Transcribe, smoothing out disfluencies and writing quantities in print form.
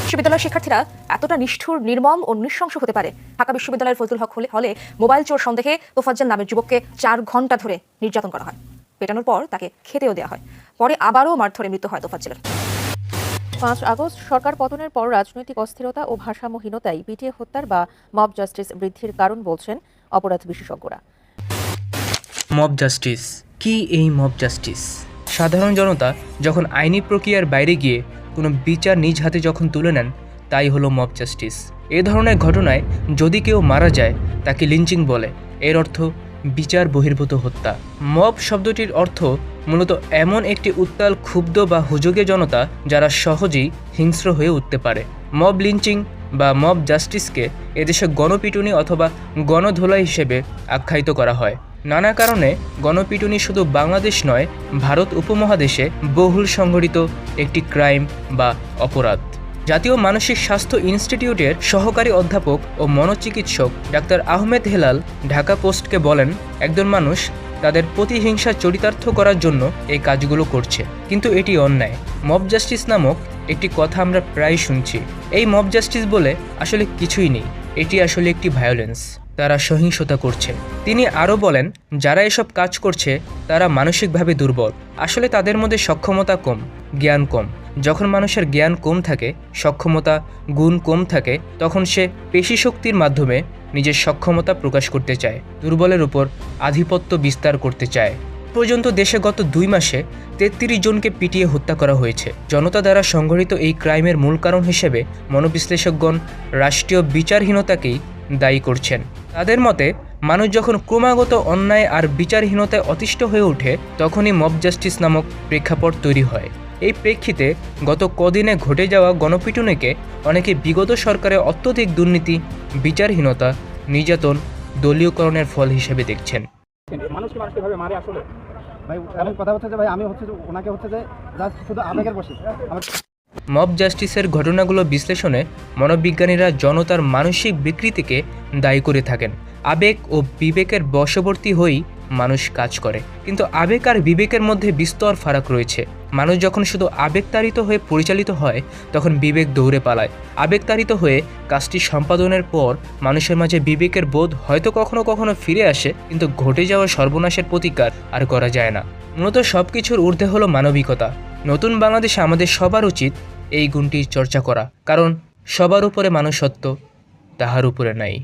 বিশ্ববিদ্যালয়ের শিক্ষার্থীরা এতটা নিষ্ঠুর, নির্মম ও নৃশংস হতে পারে। ঢাকা বিশ্ববিদ্যালয়ের ফজলুল হক হলে মোবাইল চোর সন্দেহে তোফাজ্জল নামের যুবককে 4 ঘন্টা ধরে নির্যাতন করা হয়। পেটানোর পর তাকে খেতেও দেওয়া হয়। পরে আবারও মারধরে মৃত্যু হয় তোফাজ্জলের। 5 আগস্ট সরকার পতনের পর রাজনৈতিক অস্থিরতা ও ভারসাম্যহীনতাই পিটিয়ে হত্যার বা মব জাস্টিস বৃদ্ধির কারণ বলছেন অপরাধ বিশেষজ্ঞরা। মব জাস্টিস কি? এই মব জাস্টিস সাধারণ জনতা যখন আইনি প্রক্রিয়ার বাইরে গিয়ে কোনো বিচার নিজ হাতে যখন তুলে নেন, তাই হলো মব জাস্টিস। এ ধরনের ঘটনায় যদি কেউ মারা যায় তাকে লিঞ্চিং বলে। এর অর্থ বিচার বহির্ভূত হত্যা। মব শব্দটির অর্থ মূলত এমন একটি উত্তাল, ক্ষুব্ধ বা হুজুগে জনতা যারা সহজেই হিংস্র হয়ে উঠতে পারে। মব লিঞ্চিং বা মব জাস্টিসকে এদেশে গণপিটুনি অথবা গণধোলাই হিসেবে আখ্যায়িত করা হয়। নানা কারণে গণপিটুনি শুধু বাংলাদেশ নয়, ভারত উপমহাদেশে বহুল সংঘটিত একটি ক্রাইম বা অপরাধ। জাতীয় মানসিক স্বাস্থ্য ইনস্টিটিউটের সহকারী অধ্যাপক ও মনোচিকিৎসক ডাক্তার আহমেদ হেলাল ঢাকা পোস্টকে বলেন, একজন মানুষ তাদের প্রতিহিংসা চরিতার্থ করার জন্য এই কাজগুলো করছে, কিন্তু এটি অন্যায়। মব জাস্টিস নামক একটি কথা আমরা প্রায় শুনছি। এই মব জাস্টিস বলে আসলে কিছুই নেই, এটি আসলে একটি ভায়োলেন্স। তারা সহিংসতা করছে। তিনি আরও বলেন, যারা এসব কাজ করছে তারা মানসিকভাবে দুর্বল। আসলে তাদের মধ্যে সক্ষমতা কম, জ্ঞান কম। যখন মানুষের জ্ঞান কম থাকে, সক্ষমতা, গুণ কম থাকে, তখন সে পেশি শক্তির মাধ্যমে নিজের সক্ষমতা প্রকাশ করতে চায়, দুর্বলের উপর আধিপত্য বিস্তার করতে চায়। পর্যন্ত দেশে গত 2 মাসে 33 জনকে পিটিয়ে হত্যা করা হয়েছে। জনতা দ্বারা সংঘটিত এই ক্রাইমের মূল কারণ হিসেবে মনোবিশ্লেষকগণ রাষ্ট্রীয় বিচারহীনতাকেই দায়ী করছেন। তাদের মতে, মানুষ যখন ক্রমাগত অন্যায় আর বিচারহীনতায় অতিষ্ঠ হয়ে ওঠে, তখনই মব জাস্টিস নামক প্রেক্ষাপট তৈরি হয়। এই প্রেক্ষিতে গত কদিনে ঘটে যাওয়া গণপিটুনিকে অনেকে বিগত সরকারের অত্যধিক দুর্নীতি, বিচারহীনতা, নির্যাতন, দলীয়করণের ফল হিসেবে দেখছেন। মানুষকে কিভাবে মারে আসলে ভাই, এমন কথা হচ্ছে যে ভাই আমি হচ্ছে যে ওনাকে হচ্ছে যে জাস্ট শুধু আবেগের বসে। মব জাস্টিসের ঘটনাগুলো বিশ্লেষণে মনোবিজ্ঞানীরা জনতার মানসিক বিকৃতিকে দায়ী করে থাকেন। আবেগ ও বিবেকের বশবর্তী হয়েই মানুষ কাজ করে, কিন্তু আবেগ আর বিবেকের মধ্যে বিস্তর ফারাক রয়েছে। মানুষ যখন শুধু আবেগতাড়িত হয়ে পরিচালিত হয়, তখন বিবেক দৌড়ে পালায়। আবেগতাড়িত হয়ে কাজটি সম্পাদনের পর মানুষের মাঝে বিবেকের বোধ হয়তো কখনো কখনো ফিরে আসে, কিন্তু ঘটে যাওয়া সর্বনাশের প্রতিকার আর করা যায় না। মূলত সব কিছুর ঊর্ধ্বে হলো মানবিকতা। নতুন বাংলাদেশে আমাদের সবার উচিত এই গুণটির চর্চা করা, কারণ সবার উপরে মানুষত্ব, তাহার উপরে নাই।